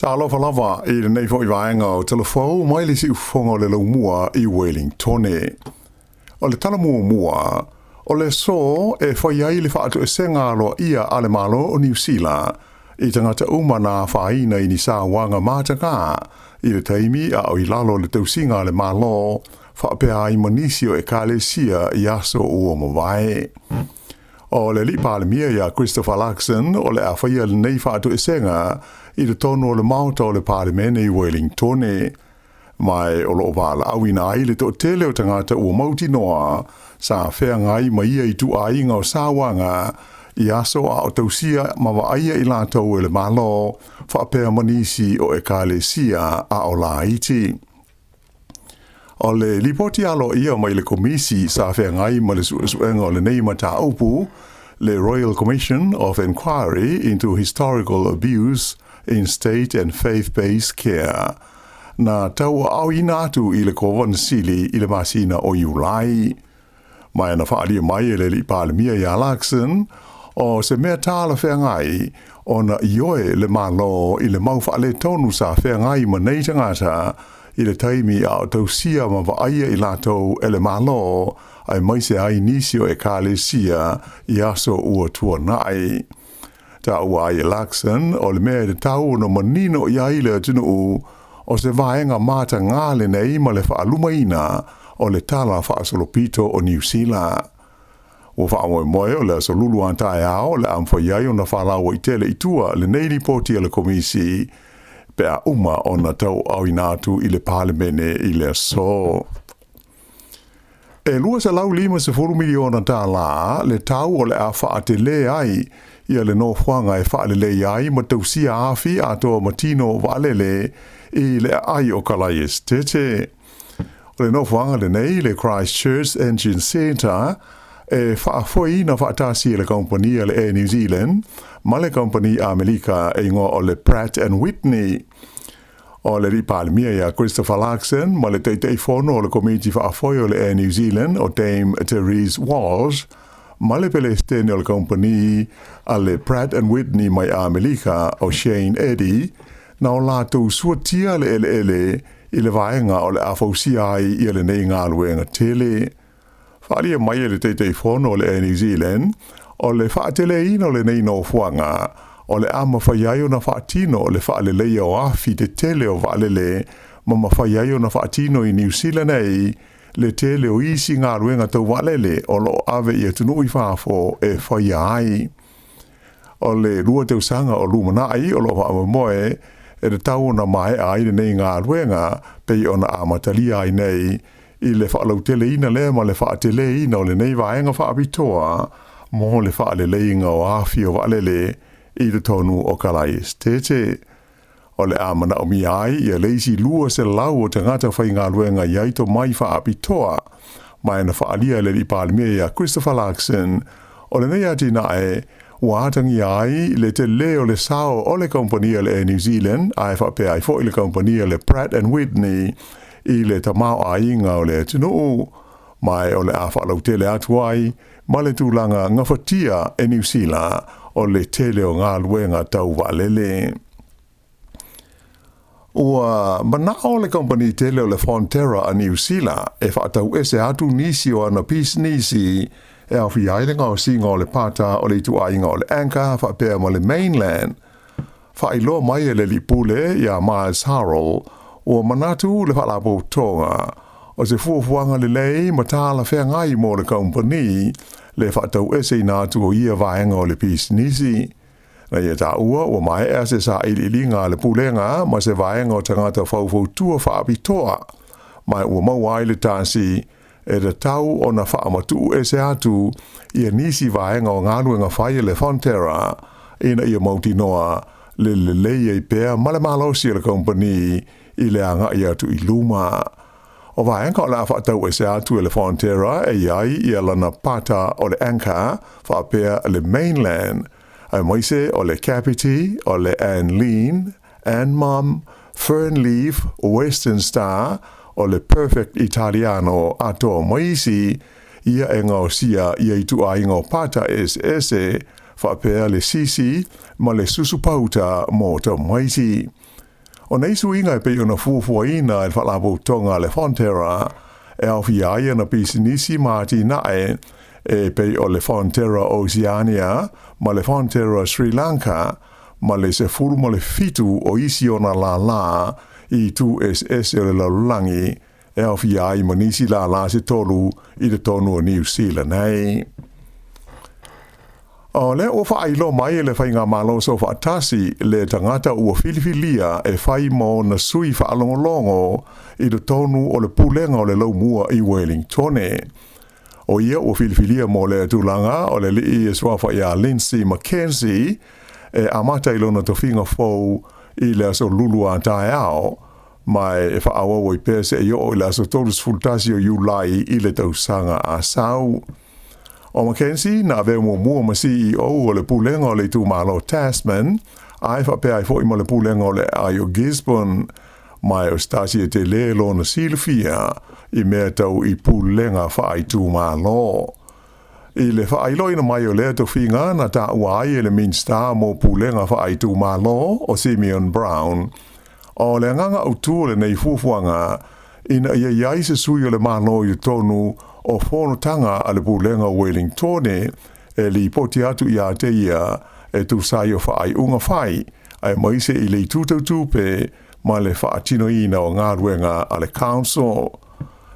Tala Fou i le nei fo I vaenga o Tala Fou mai le si ufonga o le laumua I Wellington. O le tala mua o le so e whai ai le whaatu e senga alo ia ale malo o New Zealand I tangata umana whaina I ni Sāmoa mātanga I le taimi a o I lalo le tausinga le malo whaapea I manisi o e kālesia I aso ua mawai. O le lipa le mia ia Christopher Luxon o le a whaia le nei whaatu e senga I le tono o le mauta o le parlemene I Wellington. Mai o lo wala awina ai le to tele o tangata ua mauti noa sa whea ngai mai ia I tu ainga o Sāwanga I aso a o tausia mawa aia I lātou e le malo whaapea manisi o e kālesia a o la iti. O le lipoti alo ia mai le komisi sa whea ngai ma le suenga o le nei mata upu le Royal Commission of Inquiry into Historical Abuse in State and Faith-Based Care. Na tau au inatu I le kovan sili I le masina o Iulai. Mai ana whaalia mai le li palemia I Luxon o se mea tāla whea ngai o na ioe le malo I le mau whaale tonu sa whea ngai ma nei tangata I le taimi a o tausia ma waaia I lātou e le malo ai mai se ai nisio e kālesia I aso ua tua nai. Ta ua ai Luxon o le mea le tau no manino I aile tunu o se vaenga mata ngāle nei ma le whaalumaina o le tala whaasolopito o New Zealand. O whaamoe moe o le asolulu antae ao le amwhaiai o na whalawa I tele I tua le nei ripoti o le komisi pe a uma o na tau au inatu I le parlemene I le so. E lua se lau 5 miliona tala le tau o le a whaatele ai ia le no whanga e whaalele ai ma tausia afi a toa matino waalele I le ai o kalai estete. O le no whanga le nei le Christchurch Engine Centre e whaafoi na whaatasi le kompania le Air New Zealand ma le kompani Amerika e ingo o le Pratt and Whitney. O le ripalemia ia Christopher Luxon ma le teitei fono o le komiti whaafoi o le Air New Zealand o Dame Therese Walsh ma le pelestene o le kompani a le Pratt and Whitney mai Amerika o Shane Eddy na o lātou suatia le ele I le vaenga o le afausia ai I le nei ngā luenga tele. Whaalia mai le teitei fono o le Air New Zealand o le whaatele ina o le nei no fuanga o le ama whaiai o na whaatino o le whaalelei o afi te tele o waalele ma whaiai o na whaatino I New Zealand ei le tele o isi ngā luenga tau waalele o lo ave I atunu I whaafo e whaiai. O le rua tau sanga o lumanai o lo whaamoe e le tau na mai ai le nei ngā luenga pei o na amatalia ai nei I le whaalautele ina le ma le whaatele ina o le nei vaenga whaapitoa mo le whaaleleinga o afi o waalele I le tonu o kalai estete. O le amana o mi ai ia leisi lua se lau o tangata whai ngā luenga iaito mai whaapitoa mai na whaalia le li palemia ia Christopher Luxon o le nei ati nae Wātangi ai le te leo le sao o le kompania le New Zealand ai whapea ai fo I le kompania le Pratt and Whitney I le tamau ai ngā o le tunu mai o le awhalau tele atu ai ma le tūlanga ngawhatia e New Zealand o le tele o ngā luenga tau walele. Ua mana o le kompani tele o le Fonterra a New Zealand e whaatau ese atu nisi o ana pis nisi e au fi ailenga o singa o le pata o le itu ainga o le anka whapea mo le mainland. Whailo mai e le lipule ia Miles Harrell o manatu le whalapo tonga o se fuafuanga le lei ma tāla whea ngai mo le kompani le whaatau ese inatu o ia vaenga o le pis nisi. Na ia tā ua o mai e se sa ili ngā le pulenga ma se vaenga o tangata whauwhautua whaapitoa. Mai ua mawai le tāsi e le tau o na whaamatu e se atu ia nisi vaenga o ngāluenga whaia le Fonterra ina ia mauti noa le lei e pēr ma le malosi le kompani I le anga ia atu I luma. O vaenga o la whaatau e se atu e le Fonterra e iai ia lana pata o le anka whaapea le mainland ai moise o le Capiti o le Anne Mum, Fernleaf, Western Star o le Perfect Italiano ato moisi ia e ngausia ia I tu aingo pata ese whapea le sisi ma le susupauta mo ta maisi. O nei suinga e pe ona fuafuaina e whalabo tonga le Fonterra e awhiaia na pisinisi maati nae e pe o le Fonterra Oceania ma le Fonterra Sri Lanka ma le se furu ma le fitu o isi ona la i tu SS e le laulangi e awhiai manisi la se tolu i le tonu o New Zealand nei. O le o whailo mai le whainga malo so whaatasi le tangata ua filifilia e whai mo na sui whaalongolongo i le tonu o le pulenga o le laumua i Wellingtone. O ia ua filifilia mo le tulanga o le li e swafa ia Lindsay Mackenzie e amata ilona to whinga fau i le aso lulu a tae ao mai e whaawawa i pese e o le aso tolus fultasi o Julai i le tausanga a sau. O Mackenzie, na veo mua ma CEO o le pulenga o le tūmalo Tasman, ai whapea ai fo ima le pulenga o le Ayo Gisborne, mai o stasi e te lelo na silfia, i mea tau i pulenga whaai tūmalo. I le whaailoina mai o lea to whinga na ta uai e le Minster mo pulenga whaai tūmalo o Simeon Brown. O le nganga utu le nei fufuanga, ina ia iai se sui o le malo i tonu o whonotanga a le pulenga Wellingtone e li poti atu i a te ia e tu sai o whaai unga whai ai maise i le tūtautupe ma le whaatino ina o ngā ruenga a le council.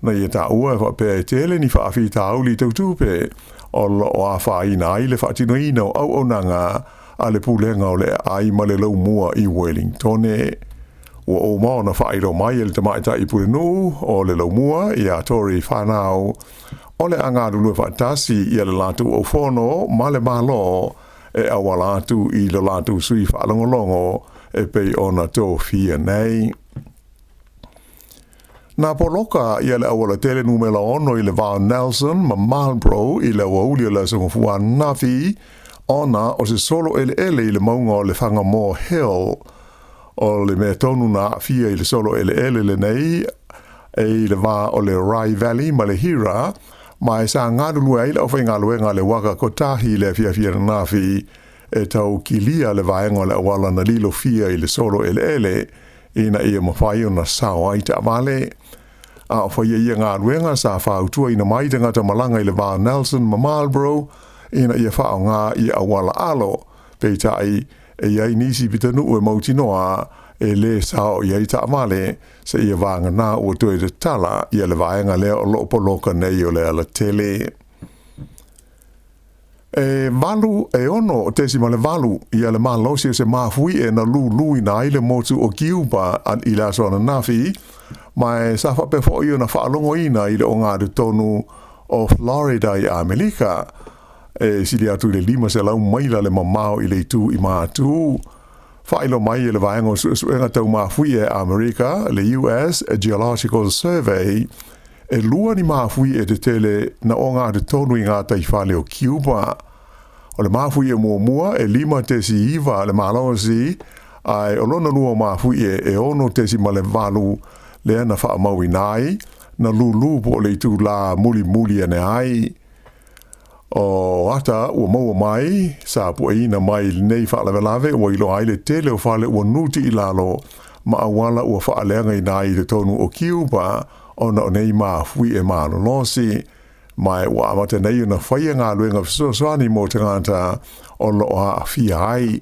Na ia ta ua e whapea e tele ni whaafi tau li tautupe o a whaai na i le whaatino ina o au onanga a le pulenga o le ai ma le laumua i Wellingtone. Ua o mao na whaero mai e le tamaita i purenu o le laumua i a tori whanau o le angarulu e whaatasi i a le latu o whono ma le malo e awa latu i le latu sui whaalongolongo e pei ona tō fia nei. Nā poloka i a le awala tele numela ono i le Van Nelson ma Marlborough i le wauli o le songofuā nafi ona o se solo ele i le maunga o le Whangamoa Hill o le mea tonu na fia i le solo ele le nei e le wā o le Rye Valley ma le Hira ma e sa ngadulu e le o whainga luenga le waka kotahi le fia na fi e tau kilia le vaenga le awala na lilo fia i le solo ele ina ia mawhai o na sao ai ta vale a o whaia ia ngā luenga sa whautua ina mai te ngata malanga i le Van Nelson ma Marlborough ina ia whao ngā i awala alo peitai e iai nisi pitanu e mauti noa e le sao iai ta amale se ia vanga nā ua tue te tala ia le vaenga lea o lopo loka nei o lea la tele. E valu e ono o tesi ma le valu ia le malosi o se mafui e na lui na ile motu o kiupa an i la soana nafi ma e sa whape fo i o na whaalongo ina i le o ngā tonu o Florida i Amerika. E sili atu le lima se lau maila le mamao i le tu i mātu. Whailo mai e le vaengo suenga tau mafui e Amerika, le US Geological Survey, e lua ni mafui e te tele na o ngā te tonu i ngā taifale o Cuba. O le mafui e mua e lima tesi iwa le malosi, ai o lona lua mafui e ono tesi ma le valu le ana wha mau i nai, na lulu po le tu la muli ane ai. O ata ua maua mai sa puaina mai nei whaalawelawe ua ilo ai le tele o whale ua nuti i lalo ma awala ua whaaleanga i nai le tonu o Cuba ona o nei mafui e malolosi mai ua amata nei una whaia ngā luenga fisoswani mo te ngata o loa a fia ai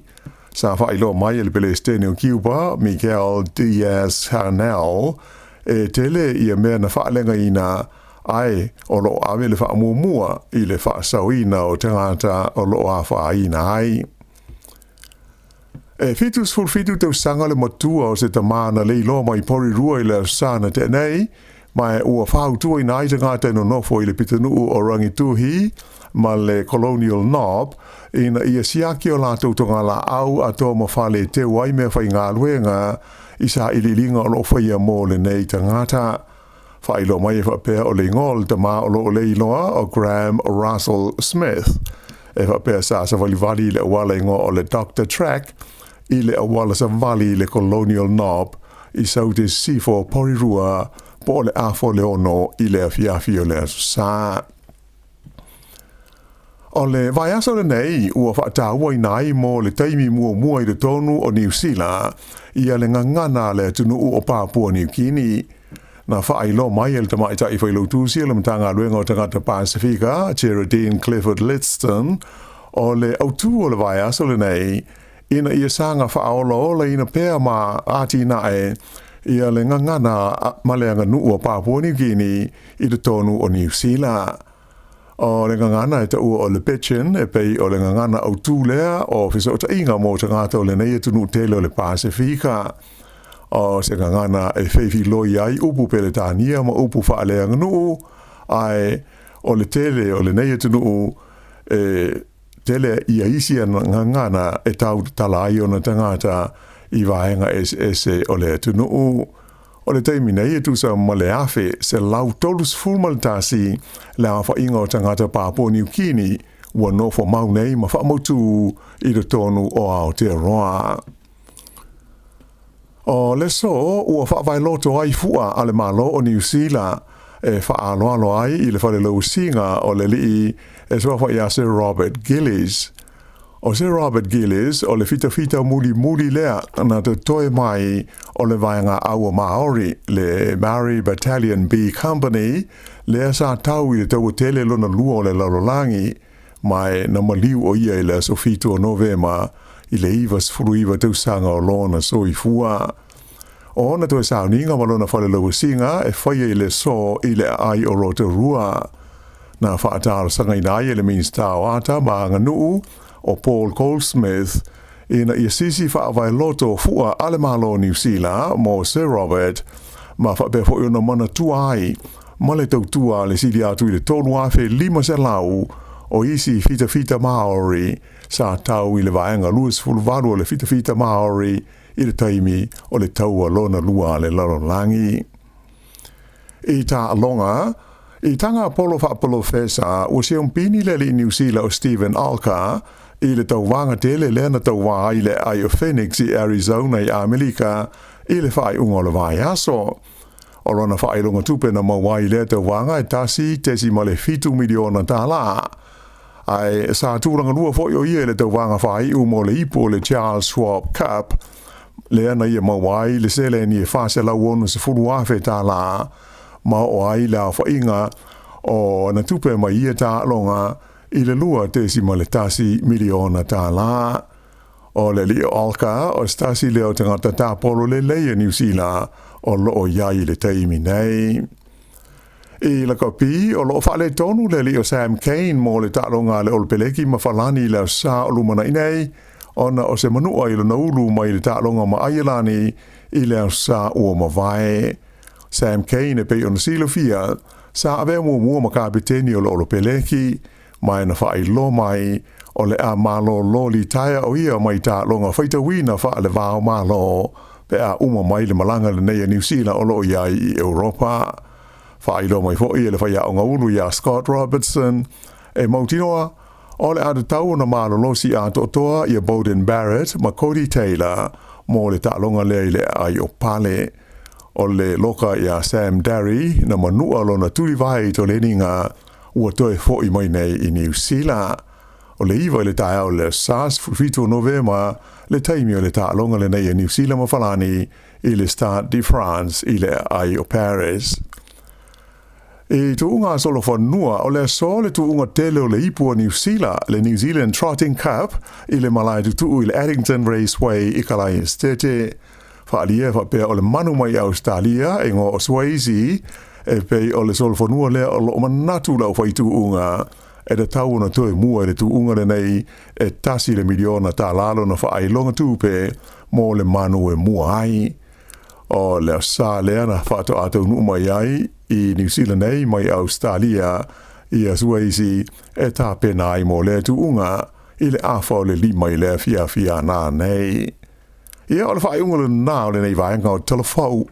sa whailo mai le Palestine o Cuba Miguel Diaz-Canel e tele i a mea na whaaleanga i na ai o lo ave le wha mua i le wha sauina o tangata o lo a whaina ai. E fitus fitu tau sanga le matua o se tamana le ilo mai pori rua i le sana tenei, mai ua whautua i nai tangata no nofo i le pitanuu o Rangituhi, ma le Colonial Knob, ina ia siaki o lātou tonga la au a tō mawhale te wai mea whai ngā luenga, i sa ililinga o lo whaia mō le nei tangata. Whailo mai e whapea o le ngol ta mā o lo le iloa o Graham Russell Smith. E whapea sa walivali le awala ingo o le Dr. Track i le awala sa vali le Colonial Knob i saute sifo porirua po le afo le ono i le afiafi o le asusa. O le vai aso le nei ua whaataua i nai mo le taimi mua i le tonu o New Zealand ia le ngangana le tunu o Papua New Guinea. Na whailo mai e le tamaita i whailotusi le mtanga luenga o tangata Pasifika, Geraldine Clifford Lidston, o le autu o le vai aso le nei, ina ia sanga whaolo le ina pēr ma ati nae ia le ngangana maleanga nuu o Papua New Guinea i le tonu o New Zealand. O le ngangana e ua o le Petchen e pei o le ngangana au tūlea o whiso ta inga mo tangata o le nei e tunu tele o le Pasifika. O se ngangana e whewhi loi ai upu pele tānia ma upu whaalea nganu ai o le tele o le nei e tunu tele ia isi an ngangana e tau tala ai o na tangata i vaenga SS o le tunu o le teimi nei e tusa ma le afe se lau tolus fulmaltasi le awha inga o tangata Papua New Guinea ua nofo mau nei ma whaamautu i le tonu o Aotearoa. O le so ua whaavailoto ai fua ale malo o New Zealand e whaaloalo ai i le whalelo singa o le lii e swafa ia Sir Robert Gillies. O Sir Robert Gillies o le fita muli lea na te toe mai o le vaenga aua Maori le Maori Battalion B Company lea sa tau i le tau tele lona lua o le lalolangi mai na maliu o ia i le sofito o Novema i le ivas furuiva tausanga o lona soifua. O na toe sauninga malona whalelo singa e whaia i le so i le ai o Rotorua. Na whaataro sanga inai e le means tau ata maanga nuu o Paul Goldsmith ina ia sisi whaavailoto fua ale malo New Zealand mo Sir Robert ma whaapefo i ona mana tuai ma le tau tua le sidi atu i le tonu afe 5 se lau o isi fita Maori sa tau i le vaenga luas fulvaru o le fita Maori i le taimi o le taua lona lua le lalolangi. I ta alonga, i tanga Apollo Whaapolo Fesa o se umpini le li New Zealand o Stephen Alka i le tauwanga tele lena tauwa ai le ai o Phoenix i Arizona i Amerika i le whai ungo le vai aso. O rona whai longa tupe na mawai le tauwanga e tasi tesi ma le 7 miliona tala. Ai sa tūranga lua fo o ia le tauwanga whai umo le ipo le Charles Schwab Cup le ana ia mawai le sele ni e whase lau onu se furu afe tala ma o ai la whainga o na tupe ma ia ta longa i le lua tesi ma le tasi miliona tala. O le li alka o stasi leo tangata ta polo le leia New Zealand o loo iai le taimi nei. I la kopi o loo whale tonu le li o Sam Kane mo le talonga le olpeleki ma whalani le sa o lumana inei ona o se manua i le naulu mai le talonga ma aielani i le sa ua mawai. Sam Kane e pei ona silofia sa ave mua ma kapiteni o le olpeleki mai na whai lo mai o le a malo lo li taia o ia mai ta longa whaita wina wha le vao malo pe a uma mai le malanga le neia New Zealand o lo iai i Europa. Whai lo mai fo ia le whaia o ngaulu ia Scott Robertson e mautinoa o le ata tau na malo lo si a totoa ia Bowden Barrett ma Cody Taylor mo le ta longa le ile ai o pale. O le loka ia Sam Darry na manua lo na turi vai to leninga ua toe fo i mai nei i New Zealand. O le iwa le tae au le SARS fito Novema le taimi o le ta longa le nei New Zealand ma falani i le Stade de France i le ai o Paris. E tu unga solo whanua o le so le tu unga tele o le ipu o New Zealand le New Zealand Trotting Cup i le malai tu i le Addington Raceway i kalai estete. Whaalia whapea o le manu mai Australia e ngō o Swayze e pei o le solo whanua lea o lo manatu lau whai tu unga. E te tau na toe mua e le tu unga le nei e tasi le miliona tā lalo na whaai longa tūpe mō le manu e mua ai. O le sa lea na whaato atau nu mai ai i New Zealand nei mai Australia i a Swayze e tā pena ai mō le tu unga i le awha o le lima i le fia nā nei. Ia o le whaai unga le nā o le nei vaenga o Tala Fou.